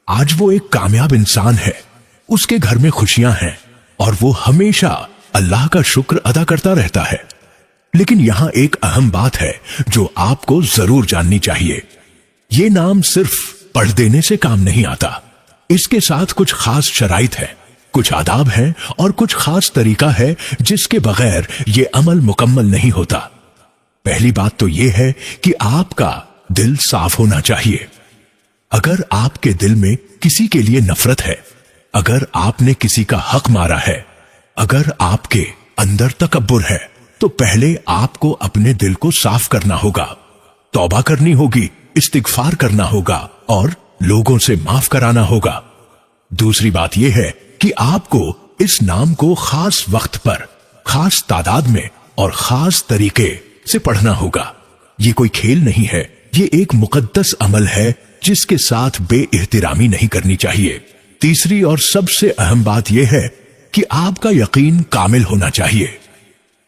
आज वो एक कामयाब इंसान है, उसके घर में खुशियां हैं और वो हमेशा अल्लाह का शुक्र अदा करता रहता है। लेकिन यहां एक अहम बात है जो आपको जरूर जाननी चाहिए। ये नाम सिर्फ पढ़ देने से काम नहीं आता, इसके साथ कुछ खास शराइत है, कुछ आदाब हैं और कुछ खास तरीका है जिसके बगैर ये अमल मुकम्मल नहीं होता। पहली बात तो ये है कि आपका दिल साफ होना चाहिए। अगर आपके दिल में किसी के लिए नफरत है, अगर आपने किसी का हक मारा है, अगर आपके अंदर तकब्बुर है, तो पहले आपको अपने दिल को साफ करना होगा, तौबा करनी होगी, इस्तिगफार करना होगा और लोगों से माफ कराना होगा। दूसरी बात यह है कि आपको इस नाम को खास वक्त पर, खास तादाद में और खास तरीके से पढ़ना होगा। ये कोई खेल नहीं है, ये एक मुकद्दस अमल है जिसके साथ बेइहतिरामी नहीं करनी चाहिए। तीसरी और सबसे अहम बात यह है कि आपका यकीन कामिल होना चाहिए।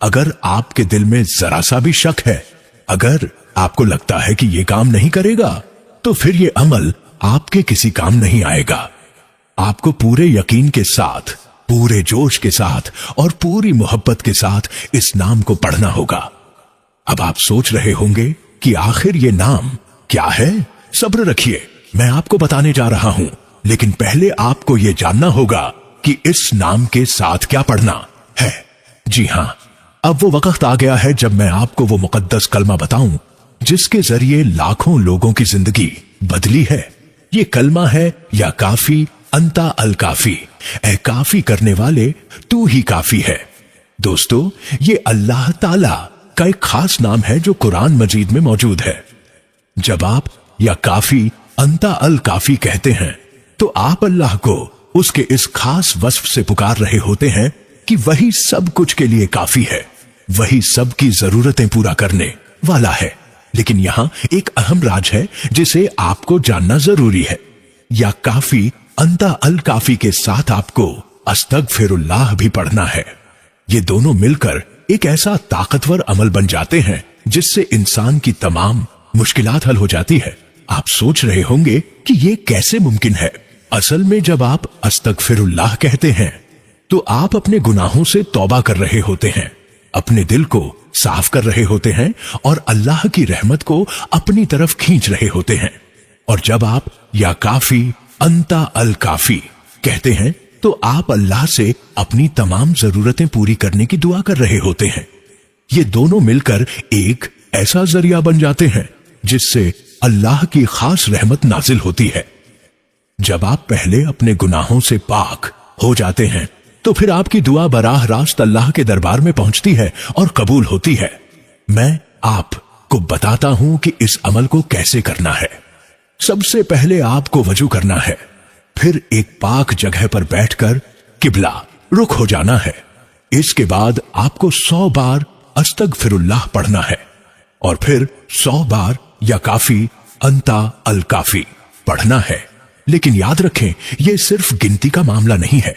अगर आपके दिल में जरा सा भी शक है, अगर आपको लगता है कि यह काम नहीं करेगा, तो फिर यह अमल आपके किसी काम नहीं आएगा। आपको पूरे यकीन के साथ, पूरे जोश के साथ और पूरी मोहब्बत के साथ इस नाम को पढ़ना होगा। अब आप सोच रहे होंगे कि आखिर ये नाम क्या है? सब्र रखिए, मैं आपको बताने जा रहा हूं, लेकिन पहले आपको यह जानना होगा कि इस नाम के साथ क्या पढ़ना है। जी हां, अब वो वक्त आ गया है जब मैं आपको वो मुकद्दस कलमा बताऊं जिसके जरिए लाखों लोगों की जिंदगी बदली है। ये कलमा है या काफी अंता अल काफी, ए काफी करने वाले तू ही काफी है। दोस्तों, ये अल्लाह ताला का एक खास नाम है जो कुरान मजीद में मौजूद है। जब आप या काफी अंता अल काफी कहते हैं तो आप अल्लाह को उसके इस खास वस्फ से पुकार रहे होते हैं कि वही सब कुछ के लिए काफी है, वही सब की जरूरतें पूरा करने वाला है। लेकिन यहां एक अहम राज है जिसे आपको जानना जरूरी है। या काफी अंता अल काफी के साथ आपको अस्तगफिरुल्लाह भी पढ़ना है। ये दोनों मिलकर एक ऐसा ताकतवर अमल बन जाते हैं जिससे इंसान की तमाम मुश्किलात हल हो जाती है। आप सोच रहे होंगे कि ये कैसे मुमकिन है। असल में जब आप अस्तगफिरुल्लाह कहते हैं तो आप अपने गुनाहों से तौबा कर रहे होते हैं, अपने दिल को साफ कर रहे होते हैं और अल्लाह की रहमत को अपनी तरफ खींच रहे होते हैं। और जब आप या काफी अंता अल काफी कहते हैं तो आप अल्लाह से अपनी तमाम जरूरतें पूरी करने की दुआ कर रहे होते हैं। ये दोनों मिलकर एक ऐसा जरिया बन जाते हैं जिससे अल्लाह की खास रहमत नाजिल होती है। जब आप पहले अपने गुनाहों से पाक हो जाते हैं तो फिर आपकी दुआ बराह रास्त अल्लाह के दरबार में पहुंचती है और कबूल होती है। मैं आपको बताता हूं कि इस अमल को कैसे करना है। सबसे पहले आपको वजू करना है, फिर एक पाक जगह पर बैठकर किबला रुख हो जाना है। इसके बाद आपको 100 बार अस्तगफिरुल्लाह पढ़ना है और फिर 100 बार या काफी अंता अल काफी पढ़ना है। लेकिन याद रखें, यह सिर्फ गिनती का मामला नहीं है।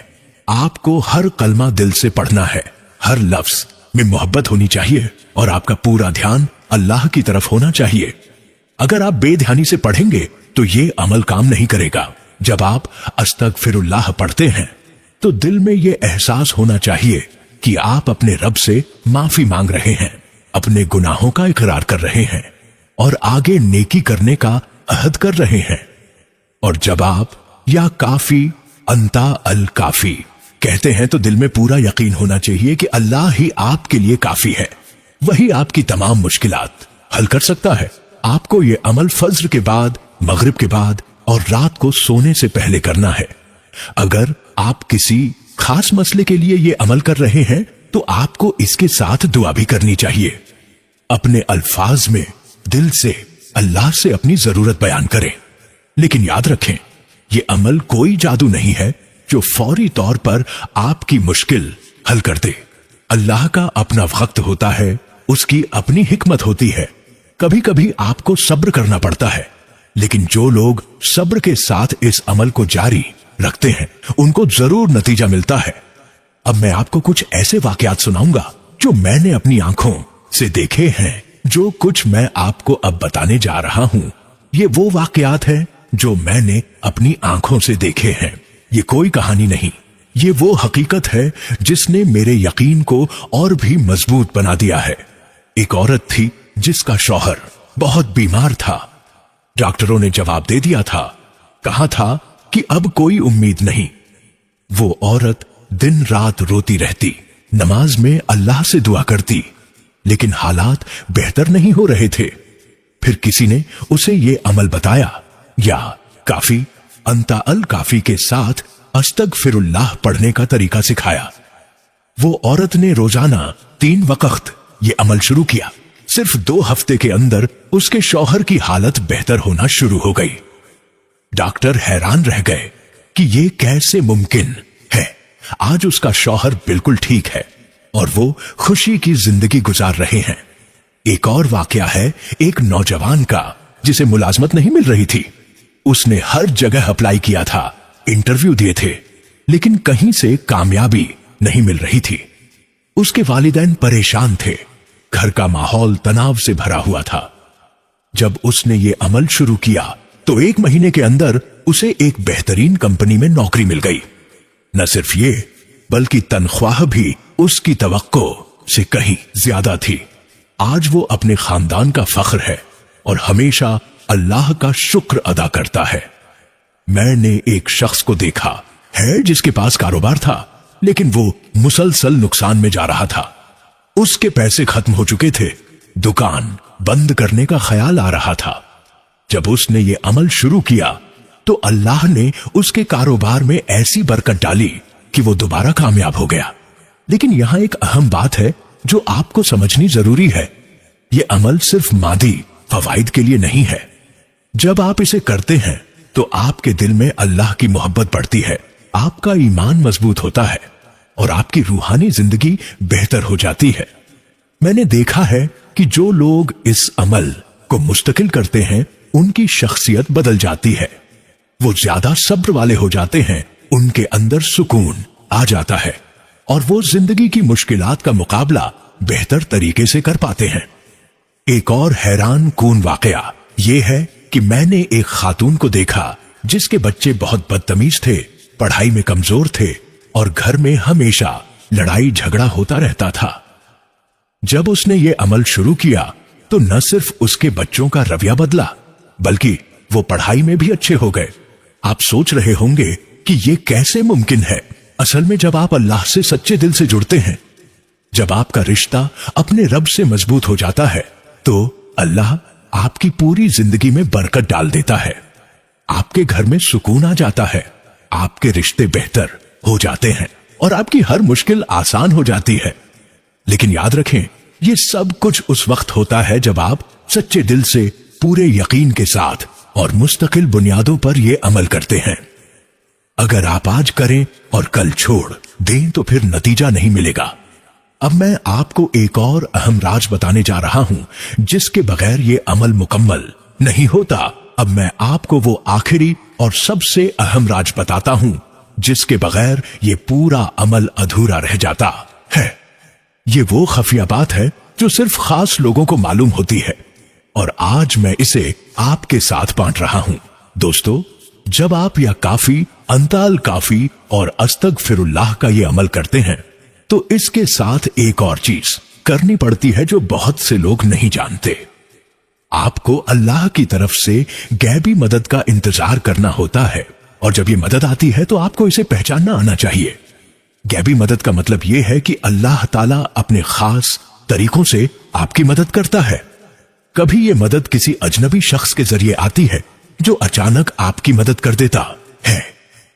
आपको हर कलमा दिल से पढ़ना है, हर लफ्ज में मोहब्बत होनी चाहिए और आपका पूरा ध्यान अल्लाह की तरफ होना चाहिए। अगर आप बेध्यानी से पढ़ेंगे तो ये अमल काम नहीं करेगा। जब आप अस्तगफिरुल्लाह पढ़ते हैं तो दिल में यह एहसास होना चाहिए कि आप अपने रब से माफी मांग रहे हैं, अपने गुनाहों का इकरार कर रहे हैं और आगे नेकी करने का अहद कर रहे हैं। और जब आप या काफी अंता अल काफी कहते हैं तो दिल में पूरा यकीन होना चाहिए कि अल्लाह ही आपके लिए काफी है, वही आपकी तमाम मुश्किलात हल कर सकता है। आपको यह अमल फज्र के बाद, मगरिब के बाद और रात को सोने से पहले करना है। अगर आप किसी खास मसले के लिए यह अमल कर रहे हैं तो आपको इसके साथ दुआ भी करनी चाहिए। अपने अल्फाज में दिल से अल्लाह से अपनी जरूरत बयान करें। लेकिन याद रखें, यह अमल कोई जादू नहीं है जो फौरी तौर पर आपकी मुश्किल हल कर दे। अल्लाह का अपना वक्त होता है, उसकी अपनी हिकमत होती है। कभी कभी आपको सब्र करना पड़ता है, लेकिन जो लोग सब्र के साथ इस अमल को जारी रखते हैं उनको जरूर नतीजा मिलता है। अब मैं आपको कुछ ऐसे वाकयात सुनाऊंगा जो मैंने अपनी आंखों से देखे हैं। जो कुछ मैं आपको अब बताने जा रहा हूं, ये वो वाकयात हैं जो मैंने अपनी आंखों से देखे हैं। ये कोई कहानी नहीं, ये वो हकीकत है जिसने मेरे यकीन को और भी मजबूत बना दिया है। एक औरत थी जिसका शौहर बहुत बीमार था। डॉक्टरों ने जवाब दे दिया था, कहा था कि अब कोई उम्मीद नहीं। वो औरत दिन रात रोती रहती, नमाज में अल्लाह से दुआ करती, लेकिन हालात बेहतर नहीं हो रहे थे। फिर किसी ने उसे ये अमल बताया, या काफी अंता अल काफी के साथ अस्तगफिरुल्लाह पढ़ने का तरीका सिखाया। वो औरत ने रोजाना 3 वक्त ये अमल शुरू किया। सिर्फ 2 हफ्ते के अंदर उसके शौहर की हालत बेहतर होना शुरू हो गई। डॉक्टर हैरान रह गए कि ये कैसे मुमकिन है। आज उसका शौहर बिल्कुल ठीक है और वो खुशी की जिंदगी गुजार रहे हैं। एक और वाकया है एक नौजवान का जिसे मुलाजमत नहीं मिल रही थी। उसने हर जगह अप्लाई किया था, इंटरव्यू दिए थे, लेकिन कहीं से कामयाबी नहीं मिल रही थी। उसके वालिदैन परेशान थे, घर का माहौल तनाव से भरा हुआ था। जब उसने ये अमल शुरू किया तो 1 महीने के अंदर उसे एक बेहतरीन कंपनी में नौकरी मिल गई। न सिर्फ ये, बल्कि तनख्वाह भी उसकी तवक्को से कहीं ज्यादा थी। आज वो अपने खानदान का फख्र है और हमेशा अल्लाह का शुक्र अदा करता है। मैंने एक शख्स को देखा है जिसके पास कारोबार था, लेकिन वो मुसलसल नुकसान में जा रहा था। उसके पैसे खत्म हो चुके थे, दुकान बंद करने का ख्याल आ रहा था। जब उसने ये अमल शुरू किया तो अल्लाह ने उसके कारोबार में ऐसी बरकत डाली कि वो दोबारा कामयाब हो गया। लेकिन यहां एक अहम बात है जो आपको समझनी जरूरी है। ये अमल सिर्फ मादी फवाइद के लिए नहीं है। जब आप इसे करते हैं तो आपके दिल में अल्लाह की मोहब्बत बढ़ती है, आपका ईमान मजबूत होता है और आपकी रूहानी जिंदगी बेहतर हो जाती है। मैंने देखा है कि जो लोग इस अमल को मुस्तकिल करते हैं उनकी शख्सियत बदल जाती है। वो ज्यादा सब्र वाले हो जाते हैं, उनके अंदर सुकून आ जाता है और वो जिंदगी की मुश्किलात का मुकाबला बेहतर तरीके से कर पाते हैं। एक और हैरान कून वाकया ये है कि मैंने एक खातून को देखा जिसके बच्चे बहुत बदतमीज थे, पढ़ाई में कमजोर थे और घर में हमेशा लड़ाई झगड़ा होता रहता था। जब उसने ये अमल शुरू किया तो न सिर्फ उसके बच्चों का रवैया बदला, बल्कि वो पढ़ाई में भी अच्छे हो गए। आप सोच रहे होंगे कि ये कैसे मुमकिन है। असल में जब आप अल्लाह से सच्चे दिल से जुड़ते हैं, जब आपका रिश्ता अपने रब से मजबूत हो जाता है, तो अल्लाह आपकी पूरी जिंदगी में बरकत डाल देता है। आपके घर में सुकून आ जाता है, आपके रिश्ते बेहतर हो जाते हैं और आपकी हर मुश्किल आसान हो जाती है। लेकिन याद रखें, ये सब कुछ उस वक्त होता है जब आप सच्चे दिल से पूरे यकीन के साथ और मुस्तकिल बुनियादों पर यह अमल करते हैं। अगर आप आज करें और कल छोड़ दें तो फिर नतीजा नहीं मिलेगा। अब मैं आपको एक और अहम राज बताने जा रहा हूं जिसके बगैर ये अमल मुकम्मल नहीं होता। अब मैं आपको वो आखिरी और सबसे अहम राज बताता हूं जिसके बगैर ये पूरा अमल अधूरा रह जाता है। ये वो खुफिया बात है जो सिर्फ खास लोगों को मालूम होती है और आज मैं इसे आपके साथ बांट रहा हूं। दोस्तों, जब आप या काफी, अंताल काफी और अस्तगफिरुल्लाह का ये अमल करते हैं तो इसके साथ एक और चीज करनी पड़ती है जो बहुत से लोग नहीं जानते। आपको अल्लाह की तरफ से गैबी मदद का इंतजार करना होता है और जब ये मदद आती है तो आपको इसे पहचानना आना चाहिए। गैबी मदद का मतलब यह है कि अल्लाह ताला अपने खास तरीकों से आपकी मदद करता है। कभी ये मदद किसी अजनबी शख्स के जरिए आती है जो अचानक आपकी मदद कर देता है,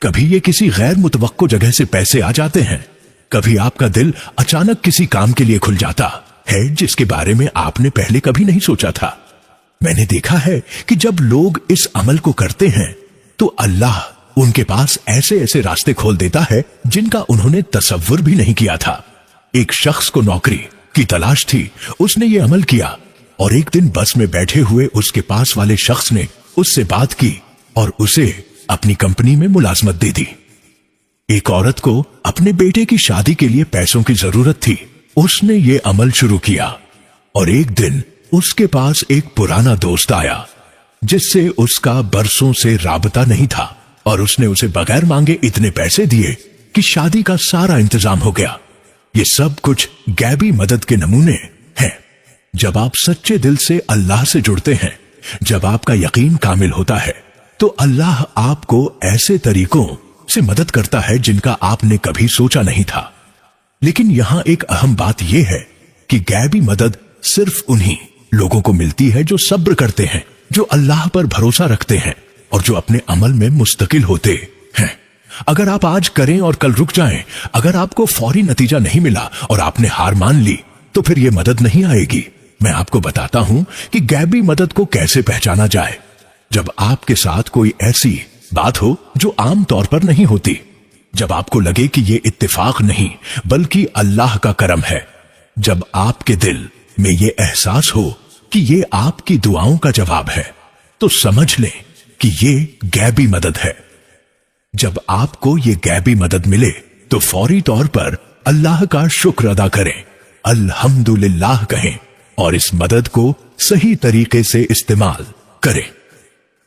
कभी ये किसी गैर मुतवक्को जगह से पैसे आ जाते हैं, कभी आपका दिल अचानक किसी काम के लिए खुल जाता है जिसके बारे में आपने पहले कभी नहीं सोचा था। मैंने देखा है कि जब लोग इस अमल को करते हैं तो अल्लाह उनके पास ऐसे ऐसे रास्ते खोल देता है जिनका उन्होंने तसव्वुर भी नहीं किया था। एक शख्स को नौकरी की तलाश थी, उसने ये अमल किया और एक दिन बस में बैठे हुए उसके पास वाले शख्स ने उससे बात की और उसे अपनी कंपनी में मुलाजमत दे दी। एक औरत को अपने बेटे की शादी के लिए पैसों की जरूरत थी, उसने ये अमल शुरू किया और एक दिन उसके पास एक पुराना दोस्त आया। जिससे उसका बरसों से राबता नहीं था, और उसने उसे बगैर मांगे इतने पैसे दिए कि शादी का सारा इंतजाम हो गया। ये सब कुछ गैबी मदद के नमूने हैं। जब आप सच्चे दिल से अल्लाह से जुड़ते हैं, जब आपका यकीन कामिल होता है, तो अल्लाह आपको ऐसे तरीकों से मदद करता है जिनका आपने कभी सोचा नहीं था। लेकिन यहां एक अहम बात यह है कि गैबी मदद सिर्फ उन्हीं लोगों को मिलती है जो सब्र करते हैं, जो अल्लाह पर भरोसा रखते हैं और जो अपने अमल में मुस्तकिल होते हैं। अगर आप आज करें और कल रुक जाएं, अगर आपको फौरी नतीजा नहीं मिला और आपने हार मान ली, तो फिर यह मदद नहीं आएगी। मैं आपको बताता हूं कि गैबी मदद को कैसे पहचाना जाए। जब आपके साथ कोई ऐसी बात हो जो आम तौर पर नहीं होती, जब आपको लगे कि यह इत्तेफाक नहीं बल्कि अल्लाह का करम है, जब आपके दिल में यह एहसास हो कि यह आपकी दुआओं का जवाब है, तो समझ लें कि यह गैबी मदद है। जब आपको यह गैबी मदद मिले तो फौरी तौर पर अल्लाह का शुक्र अदा करें, अल्हम्दुलिल्लाह कहें और इस मदद को सही तरीके से इस्तेमाल करें।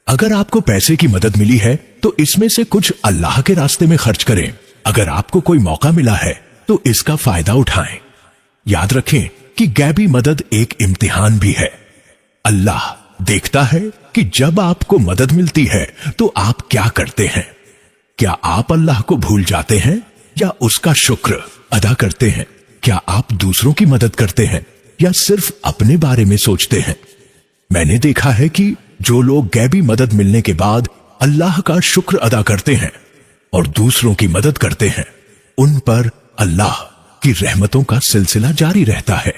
अगर आपको पैसे की मदद मिली है तो इसमें से कुछ अल्लाह के रास्ते में खर्च करें। अगर आपको कोई मौका मिला है तो इसका फायदा उठाएं। याद रखें कि गैबी मदद एक इम्तिहान भी है। अल्लाह देखता है कि जब आपको मदद मिलती है तो आप क्या करते हैं। क्या आप अल्लाह को भूल जाते हैं या उसका शुक्र अदा करते हैं? क्या आप दूसरों की मदद करते हैं या सिर्फ अपने बारे में सोचते हैं? मैंने देखा है कि जो लोग गैबी मदद मिलने के बाद अल्लाह का शुक्र अदा करते हैं और दूसरों की मदद करते हैं, उन पर अल्लाह की रहमतों का सिलसिला जारी रहता है।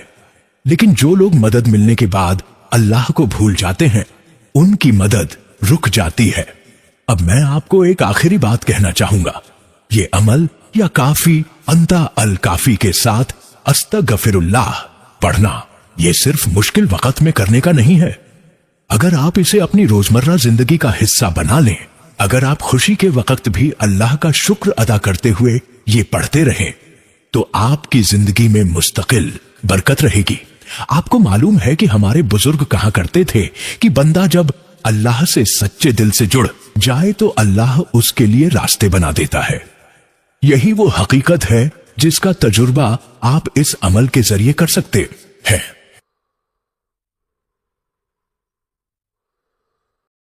लेकिन जो लोग मदद मिलने के बाद अल्लाह को भूल जाते हैं, उनकी मदद रुक जाती है। अब मैं आपको एक आखिरी बात कहना चाहूंगा। ये अमल या काफी अंता अल काफी के साथ अस्तगफिरुल्लाह पढ़ना, यह सिर्फ मुश्किल वक्त में करने का नहीं है। अगर आप इसे अपनी रोजमर्रा जिंदगी का हिस्सा बना लें, अगर आप खुशी के वक्त भी अल्लाह का शुक्र अदा करते हुए ये पढ़ते रहें, तो आपकी जिंदगी में मुस्तकिल बरकत रहेगी। आपको मालूम है कि हमारे बुजुर्ग कहा करते थे कि बंदा जब अल्लाह से सच्चे दिल से जुड़ जाए तो अल्लाह उसके लिए रास्ते बना देता है। यही वो हकीकत है जिसका तजुर्बा आप इस अमल के जरिए कर सकते हैं।